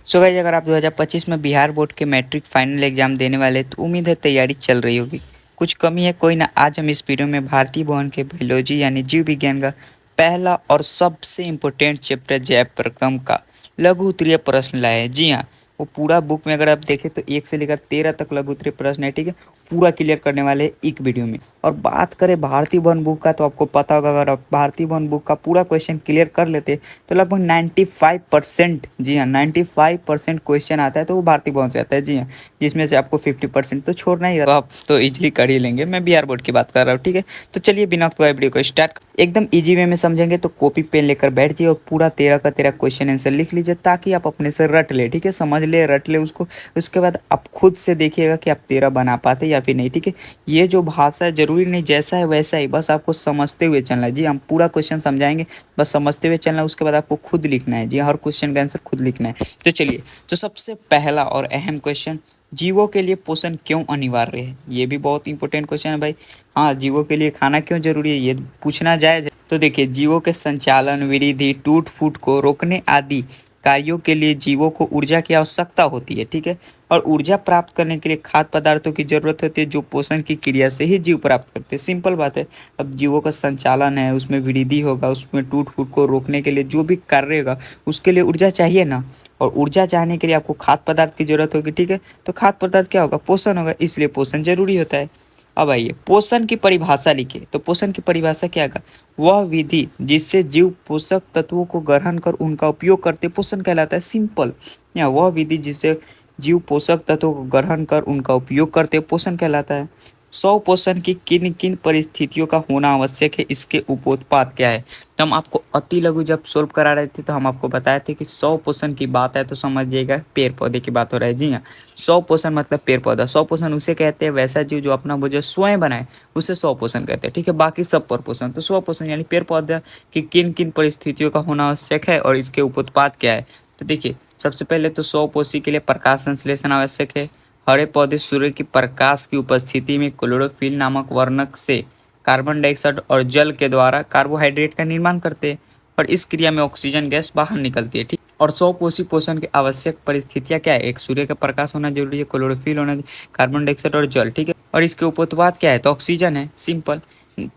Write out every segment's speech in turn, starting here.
So guys, अगर आप 2025 में बिहार बोर्ड के मैट्रिक फाइनल एग्जाम देने वाले हैं तो उम्मीद है तैयारी चल रही होगी। कुछ कमी है कोई ना। आज हम इस वीडियो में भारतीय भवन के बायोलॉजी यानी जीव विज्ञान का पहला और सबसे इम्पोर्टेंट चैप्टर जैव प्रक्रम का लघु उत्तरीय प्रश्न लाए हैं। जी हाँ, वो पूरा बुक में अगर आप देखें तो 1 से लेकर 13 तक लघु उत्तरीय प्रश्न है। ठीक है, पूरा क्लियर करने वाले हैं एक वीडियो में। और बात करें भारतीय वन बुक का तो आपको पता होगा, अगर आप भारतीय वन बुक का पूरा क्वेश्चन क्लियर कर लेते तो लगभग 95%, जी हाँ 95% क्वेश्चन आता है तो वो भारतीय वन से आता है। जी हाँ, जिसमें से आपको 50% तो छोड़ना ही रहा, आप तो इजीली कर ही लेंगे। मैं बिहार बोर्ड की बात कर रहा हूँ। ठीक है, तो चलिए बिना वक्त वीडियो को स्टार्ट एकदम इजी वे में समझेंगे। तो कॉपी पेन लेकर बैठ जाइए और पूरा 13 का 13 क्वेश्चन आंसर लिख लीजिए ताकि आप अपने से रट ले। ठीक है, समझ ले, रट ले उसको। उसके बाद आप खुद से देखिएगा कि आप 13 बना पाते या फिर नहीं। ठीक है, ये जो भाषा है जरूरी नहीं जैसा है वैसा ही, बस आपको समझते हुए चलना है। जी, हम पूरा क्वेश्चन समझाएंगे, बस समझते हुए चलना है। उसके बाद आपको खुद लिखना है। जी, हर क्वेश्चन का आंसर खुद लिखना है। तो चलिए, तो सबसे पहला और अहम क्वेश्चन, जीवों के लिए पोषण क्यों अनिवार्य है? ये भी बहुत इंपॉर्टेंट क्वेश्चन है भाई। हाँ, जीवों के लिए खाना क्यों जरूरी है, ये पूछना जायज है। तो देखिए, जीवों के संचालन, वृद्धि, टूट फूट को रोकने आदि कार्यों के लिए जीवों को ऊर्जा की आवश्यकता होती है। ठीक है, और ऊर्जा प्राप्त करने के लिए खाद्य पदार्थों की जरूरत होती है जो पोषण की क्रिया से ही जीव प्राप्त करते हैं। सिंपल बात है। अब जीवों का संचालन है, उसमें वृद्धि होगा, उसमें टूट फूट को रोकने के लिए जो भी कार्य होगा उसके लिए ऊर्जा चाहिए ना। और ऊर्जा चाहने के लिए आपको खाद्य पदार्थ की जरूरत होगी। ठीक है, तो खाद्य पदार्थ क्या होगा? पोषण होगा, इसलिए पोषण जरूरी होता है। अब आइए पोषण की परिभाषा लिखिए। तो पोषण की परिभाषा क्या है? वह विधि जिससे जीव पोषक तत्वों को ग्रहण कर उनका उपयोग करते पोषण कहलाता है। सिंपल। या वह विधि जिससे जीव पोषक तत्वों को ग्रहण कर उनका उपयोग करते पोषण कहलाता है। सौ पोषण की किन किन परिस्थितियों का होना आवश्यक है, इसके उपोत्पाद क्या है? तो हम आपको अति लघु जब सोल्व करा रहे थे तो हम आपको बताए थे कि 100 पोषण की बात है तो समझिएगा पेड़ पौधे की बात हो रहा है। जी हाँ, 100 पोषण मतलब पेड़ पौधा। 100 पोषण उसे कहते हैं वैसा जीव जो अपना भोजन स्वयं बनाए, उसे 100 पोषण कहते हैं। ठीक है, बाकी सब पर पोषण। तो 100 पोषण यानी पेड़ पौधा की किन किन परिस्थितियों का होना आवश्यक है और इसके उपोत्पाद क्या है? तो देखिए, सबसे पहले तो 100 पोषी के लिए प्रकाश संश्लेषण आवश्यक है। हरे पौधे सूर्य की प्रकाश की उपस्थिति में क्लोरोफिल नामक वर्णक से कार्बन डाइऑक्साइड और जल के द्वारा कार्बोहाइड्रेट का निर्माण करते हैं और इस क्रिया में ऑक्सीजन गैस बाहर निकलती है। ठीक, और 100 पोषी पोषण की आवश्यक परिस्थितियां क्या है? एक, सूर्य का प्रकाश होना जरूरी है, क्लोरोफिल होना, कार्बन डाइऑक्साइड और जल। ठीक है, और इसके उपोत्पाद क्या है? तो ऑक्सीजन है। सिंपल।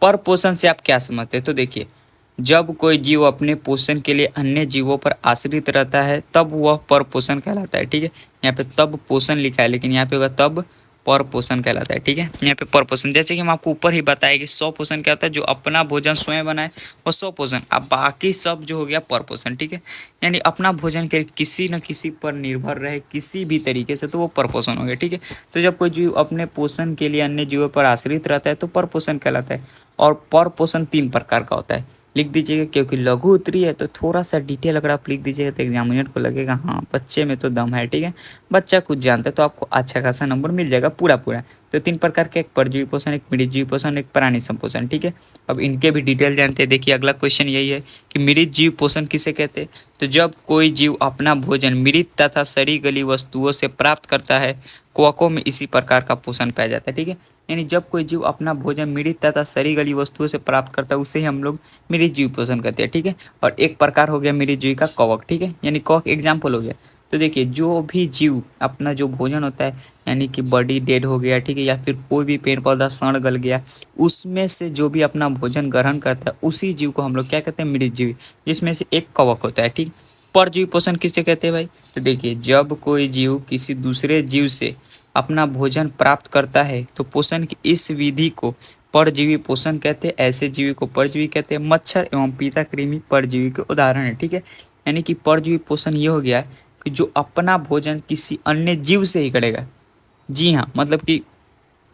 पर पोषण से आप क्या समझते हैं? तो देखिए, जब कोई जीव अपने पोषण के लिए अन्य जीवों पर आश्रित रहता है तब वह पर पोषण कहलाता है। ठीक है, यहाँ पे तब पोषण लिखा है लेकिन यहाँ पे होगा तब पर पोषण कहलाता है। ठीक है, यहाँ पे पर पोषण, जैसे कि हम आपको ऊपर ही बताए कि 100 पोषण क्या होता है? जो अपना भोजन स्वयं बनाए वो 100 पोषण। अब बाकी सब जो हो गया पर पोषण। ठीक है, यानी अपना भोजन के किसी न किसी पर निर्भर रहे किसी भी तरीके से, तो वो पर पोषण हो गया। ठीक है, तो जब कोई जीव अपने पोषण के लिए अन्य जीवों पर आश्रित रहता है तो पर पोषण कहलाता है। और पर पोषण 3 प्रकार का होता है। लिख दीजिएगा, क्योंकि लघु उत्तरी है तो थोड़ा सा डिटेल अगर आप लिख दीजिएगा तो एग्जामिनर को लगेगा हाँ बच्चे में तो दम है। ठीक है, बच्चा कुछ जानता है तो आपको अच्छा खासा नंबर मिल जाएगा पूरा पूरा। तो 3 प्रकार के, एक परजीवी पोषण, एक मृतजीवी पोषण, एक प्राणी संपोषण। ठीक है, अब इनके भी डिटेल जानते हैं। देखिए, अगला क्वेश्चन यही है कि मृत जीव पोषण किसे कहते हैं? तो जब कोई जीव अपना भोजन मृत तथा सड़ी गली वस्तुओं से प्राप्त करता है, कवकों में इसी प्रकार का पोषण पाया जाता है। ठीक है, यानी जब कोई जीव अपना भोजन मृत तथा सड़ी गली वस्तुओं से प्राप्त करता है उसे ही हम लोग मृत जीव पोषण कहते हैं। ठीक है, और एक प्रकार हो गया मृत जीव का कवक। ठीक है, यानी कवक एग्जाम्पल हो गया। तो देखिए, जो भी जीव अपना जो भोजन होता है यानी कि बॉडी डेड हो गया, ठीक है, या फिर कोई भी पेड़ पौधा सड़ गल गया, उसमें से जो भी अपना भोजन ग्रहण करता है उसी जीव को हम लोग क्या कहते हैं? मृत जीव, जिसमें से एक कवक होता है। ठीक, परजीवी पोषण किसे कहते हैं भाई? तो देखिए, जब कोई जीव किसी दूसरे जीव से अपना भोजन प्राप्त करता है तो पोषण की इस विधि को परजीवी पोषण कहते हैं। ऐसे जीवी को परजीवी कहते हैं। मच्छर एवं पीता कृमि परजीवी के उदाहरण है। ठीक है, यानी कि परजीवी पोषण ये हो गया कि जो अपना भोजन किसी अन्य जीव से ही करेगा। जी हाँ, मतलब कि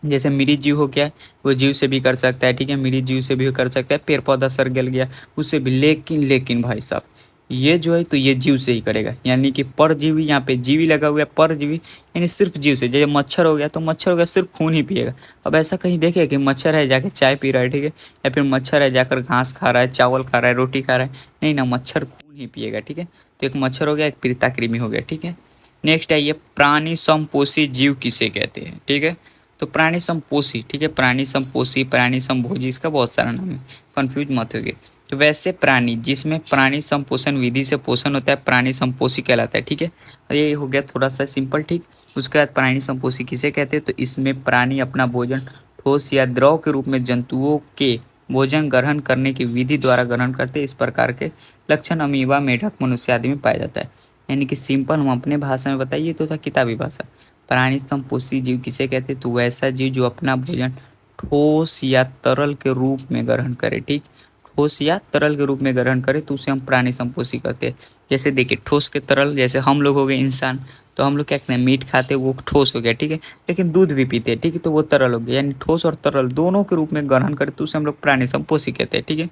जैसे मृत जीव हो गया, वो जीव से भी कर सकता है। ठीक है, मृत जीव से भी कर सकता है, पेड़ पौधा सड़ गल गया उससे भी, लेकिन भाई साहब ये जो है तो ये जीव से ही करेगा। यानी कि परजीवी, यहाँ पे जीवी लगा हुआ है, परजीवी यानी सिर्फ जीव से। जैसे मच्छर हो गया तो मच्छर हो गया सिर्फ खून ही पिएगा। अब ऐसा कहीं देखे कि मच्छर है जाके चाय पी रहा है, ठीक है, या फिर मच्छर है जाकर घास खा रहा है, चावल खा रहा है, रोटी खा रहा है, नहीं ना, मच्छर खून ही पिएगा। ठीक है, तो एक मच्छर हो गया, एक पीड़िताकृमि हो गया। ठीक है, नेक्स्ट आइए, प्राणी समपोषी जीव किसे कहते हैं? ठीक है, तो प्राणी समपोषी, ठीक है, प्राणी समपोषी, प्राणी समभोजी, इसका बहुत सारा नाम है, कंफ्यूज मत होइए। कि वैसे प्राणी जिसमें प्राणी संपोषण विधि से पोषण होता है प्राणी संपोषी कहलाता है। ठीक है, ये हो गया थोड़ा सा सिंपल। ठीक, उसके बाद प्राणी संपोषी किसे कहते हैं, तो इसमें प्राणी अपना भोजन ठोस या द्रव के रूप में जंतुओं के भोजन ग्रहण करने की विधि द्वारा ग्रहण करते हैं। इस प्रकार के लक्षण अमीबा, मेढक, मनुष्य आदि में पाया जाता है। यानी कि सिंपल हम अपने भाषा में बताइए तो था किताबी भाषा। प्राणी संपोषी जीव किसे कहते हैं, तो वैसा जीव जो अपना भोजन ठोस या तरल के रूप में ग्रहण करे। ठीक, ठोस या तरल के रूप में ग्रहण करे तो उसे हम प्राणी संपोषी कहते हैं। जैसे देखिए ठोस के तरल, जैसे हम लोग हो गए इंसान, तो हम लोग क्या कहते हैं, मीट खाते हैं वो ठोस हो गया। ठीक है, लेकिन दूध भी पीते हैं। ठीक है, तो वो तरल हो गया। यानी ठोस और तरल दोनों के रूप में ग्रहण करे तो उसे हम लोग प्राणी संपोषी कहते हैं। ठीक है,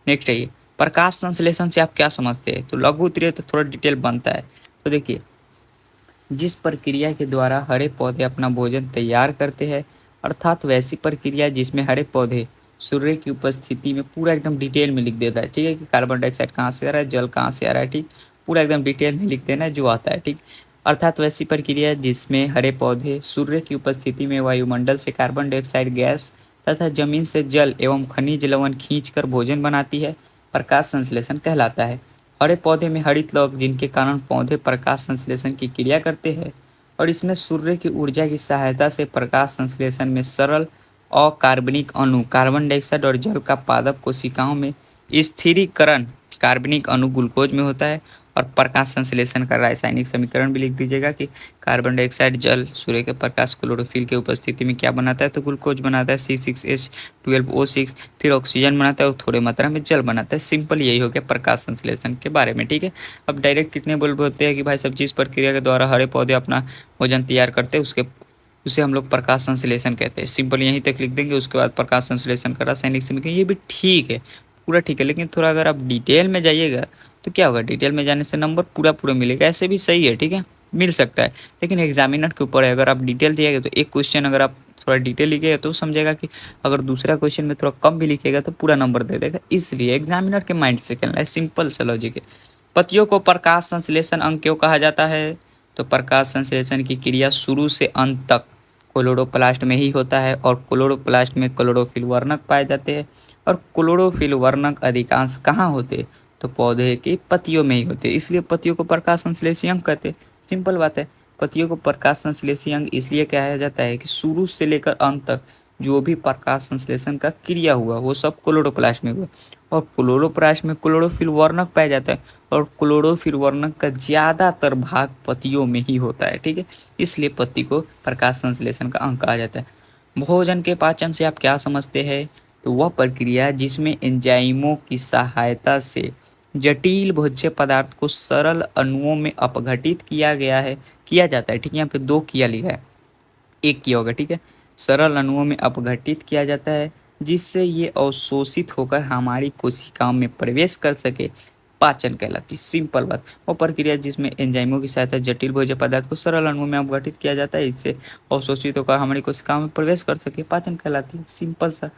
नेक्स्ट है ये प्रकाश संश्लेषण से आप क्या समझते हैं, तो लघु उत्तरीय तो थोड़ा डिटेल बनता है। तो देखिए जिस प्रक्रिया के द्वारा हरे पौधे अपना भोजन तैयार करते हैं, अर्थात वैसी प्रक्रिया जिसमें हरे पौधे सूर्य की उपस्थिति में पूरा एकदम डिटेल में लिख देता है। ठीक है, कि कार्बन डाइऑक्साइड कहाँ से आ रहा है, जल कहाँ से आ रहा है। ठीक, पूरा एकदम डिटेल में लिख देना जो आता है। ठीक, अर्थात वैसी प्रक्रिया जिसमें हरे पौधे सूर्य की उपस्थिति में वायुमंडल से कार्बन डाइऑक्साइड गैस तथा जमीन से जल एवं खनिज लवण खींचकर भोजन बनाती है, प्रकाश संश्लेषण कहलाता है। हरे पौधे में हरित लौक जिनके कारण पौधे प्रकाश संश्लेषण की क्रिया करते हैं और इसमें सूर्य की ऊर्जा की सहायता से प्रकाश संश्लेषण में सरल अकार्बनिक अणु कार्बन डाइऑक्साइड और जल का पादप कोशिकाओं में स्थिरीकरण कार्बनिक अणु ग्लूकोज में होता है। और प्रकाश संश्लेषण का रासायनिक समीकरण भी लिख दीजिएगा कि कार्बन डाइऑक्साइड जल सूर्य के प्रकाश क्लोरोफिल के उपस्थिति में क्या बनाता है, तो ग्लूकोज बनाता है C6H12O6, फिर ऑक्सीजन बनाता है और थोड़े मात्रा में जल बनाता है। सिंपल यही हो गया प्रकाश संश्लेषण के बारे में। ठीक है, अब डायरेक्ट कितने बोलते हैं कि भाई सब चीज़ प्रक्रिया के द्वारा हरे पौधे अपना भोजन तैयार करते हैं, उसे हम लोग प्रकाश संश्लेषण कहते हैं। सिंपल यहीं तक लिख देंगे, उसके बाद प्रकाश संश्लेषण का रासायनिक समीकरण, ये भी ठीक है, पूरा ठीक है। लेकिन थोड़ा अगर आप डिटेल में जाइएगा तो क्या होगा, डिटेल में जाने से नंबर पूरा पूरा मिलेगा, ऐसे भी सही है। ठीक है, मिल सकता है, लेकिन एग्जामिनर के ऊपर है। अगर आप डिटेल दिएगा तो एक क्वेश्चन अगर आप थोड़ा डिटेल लिखिएगा तो समझेगा कि अगर दूसरा क्वेश्चन में थोड़ा कम भी लिखेगा तो पूरा नंबर दे देगा। इसलिए एग्जामिनर के माइंड से खेलना है, सिंपल सा लॉजिक है। पतियों को प्रकाश संश्लेषण अंग क्यों कहा जाता है, तो प्रकाश संश्लेषण की क्रिया शुरू से अंत तक क्लोरोप्लास्ट में ही होता है और क्लोरोप्लास्ट में क्लोरोफिल वर्णक पाए जाते हैं। और क्लोरोफिल वर्णक अधिकांश कहाँ होते, तो पौधे की पत्तियों में ही होते हैं, इसलिए पत्तियों को प्रकाश संश्लेषी अंग कहते हैं। सिंपल बात है, पत्तियों को प्रकाश संश्लेषी अंग इसलिए कहा जाता है कि शुरू से लेकर अंत तक जो भी प्रकाश संश्लेषण का क्रिया हुआ वो सब क्लोरोप्लास्ट में हुआ और क्लोरोप्लास्ट में क्लोरोफिल वर्णक पाया जाता है और क्लोरोफिल वर्णक का ज़्यादातर भाग पत्तियों में ही होता है। ठीक है, इसलिए पत्ती को प्रकाश संश्लेषण का अंग कहा जाता है। भोजन के पाचन से आप क्या समझते हैं, तो वह प्रक्रिया जिसमें एंजाइमों की सहायता से जटिल भोज्य पदार्थ को सरल अणुओं में अपघटित किया जाता है। ठीक है, यहाँ पे दो किया लिखा है, एक किया होगा। ठीक है, सरल अणुओं में अपघटित किया जाता है जिससे ये अवशोषित होकर हमारी कोशिकाओं में प्रवेश कर सके, पाचन कहलाती है। सिंपल बात, वो प्रक्रिया जिसमें एंजाइमों की सहायता जटिल भोज्य पदार्थ को सरल अणुओं में अपघटित किया जाता है, इससे अवशोषित होकर हमारी कोशिकाओं में प्रवेश कर सके, पाचन कहलाती है। सिंपल सा।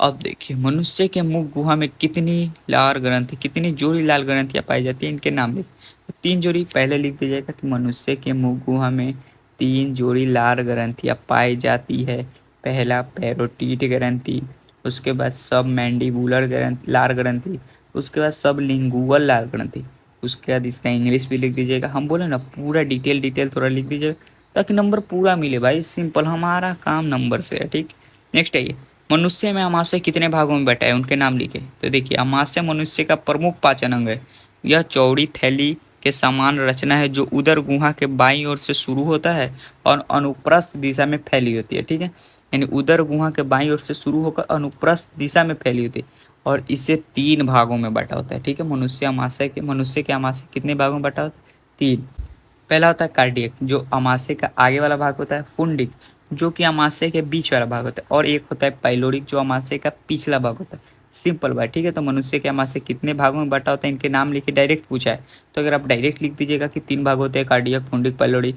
अब देखिए मनुष्य के मुख गुहा में कितनी लाल ग्रंथि, कितनी जोड़ी लाल ग्रंथियां पाई जाती है, इनके नाम लिख। तो 3 जोड़ी पहले लिख दीजिएगा कि मनुष्य के मुख गुहा में 3 जोड़ी लाल ग्रंथियां पाई जाती है। पहला पैरोटिड ग्रंथि, उसके बाद सब मैंडिबुलर ग्रंथि लाल ग्रंथि, उसके बाद सब लिंगुअल लाल ग्रंथि, उसके बाद इसका इंग्लिश भी लिख दीजिएगा। हम बोले ना पूरा डिटेल थोड़ा लिख दीजिएगा ताकि नंबर पूरा मिले भाई। सिंपल, हमारा काम नंबर से है। ठीक, नेक्स्ट है ये मनुष्य में अमाशय कितने भागों में बटा है, उनके नाम लिखे। तो देखिए अमाशय मनुष्य का प्रमुख पाचन अंग है। यह चौड़ी थैली के समान रचना है जो उदर गुहा के बाईं ओर से शुरू होता है और अनुप्रस्थ दिशा में फैली होती है। ठीक है, यानी उदर गुहा के बाईं ओर से शुरू होकर अनुप्रस्थ दिशा में फैली होती है और इसे 3 भागों में बटा होता है। ठीक है, मनुष्य के अमाशय कितने भागों में बटा होता है, 3। पहला होता है कार्डियक जो अमाशय का आगे वाला भाग होता है, फुंडिक जो कि अमाशय के बीच वाला भाग होता है और एक होता है पाइलोरिक जो अमाशय का पिछला भाग होता है। सिंपल बात। ठीक है, तो मनुष्य के अमाशय कितने भागों में बटा होता है, इनके नाम लिखे, डायरेक्ट पूछा है तो अगर आप डायरेक्ट लिख दीजिएगा कि 3 भाग होते हैं, कार्डियक, फुंडिक, पाइलोरिक,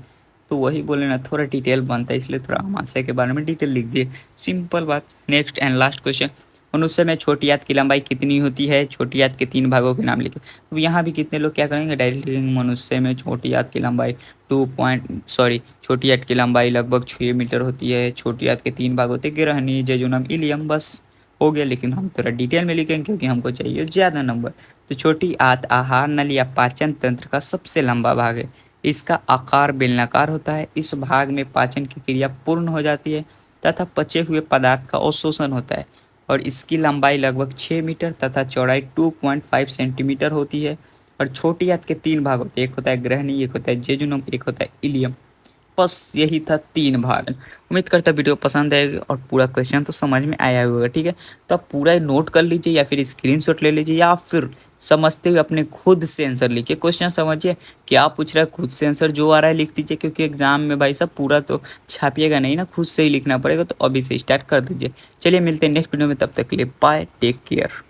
तो वही बोले ना थोड़ा डिटेल बनता है, इसलिए थोड़ा अमाशय के बारे में डिटेल लिख दिए। सिंपल बात। नेक्स्ट एंड लास्ट क्वेश्चन, मनुष्य में छोटी आंत की लंबाई कितनी होती है, छोटी आंत के 3 भागों के नाम लिखे। अब यहाँ भी कितने लोग क्या करेंगे, डायरेक्ट लिखेंगे मनुष्य में छोटी आंत की लंबाई छोटी आंत की लंबाई लगभग 6 मीटर होती है। छोटी आंत के 3 भाग होते हैं, गिरहनी, जेजुनम, इलियम, बस हो गया, लेकिन हम थोड़ा डिटेल में लिखेंगे क्योंकि हमको चाहिए ज़्यादा नंबर। तो छोटी आंत आहार नल या पाचन तंत्र का सबसे लंबा भाग है। इसका आकार बेलनाकार होता है। इस भाग में पाचन की क्रिया पूर्ण हो जाती है तथा पचे हुए पदार्थ का अवशोषण होता है, और इसकी लंबाई लगभग 6 मीटर तथा चौड़ाई 2.5 सेंटीमीटर होती है। और छोटी आंत के 3 भाग होते हैं, एक होता है ग्रहणी, एक होता है जेजुनम, एक होता है इलियम। बस यही था 3 भाग। उम्मीद करता वीडियो पसंद आएगी और पूरा क्वेश्चन तो समझ में आया होगा, ठीक है। तो आप पूरा नोट कर लीजिए या फिर स्क्रीनशॉट ले लीजिए, या फिर समझते हुए अपने खुद से आंसर लिखिए। क्वेश्चन समझिए क्या पूछ रहा है, खुद से आंसर जो आ रहा है लिख दीजिए, क्योंकि एग्जाम में भाई साहब पूरा तो छापिएगा नहीं ना, खुद से ही लिखना पड़ेगा। तो अभी से स्टार्ट कर दीजिए। चलिए मिलते हैं नेक्स्ट वीडियो में, तब तक के लिए बाय, टेक केयर।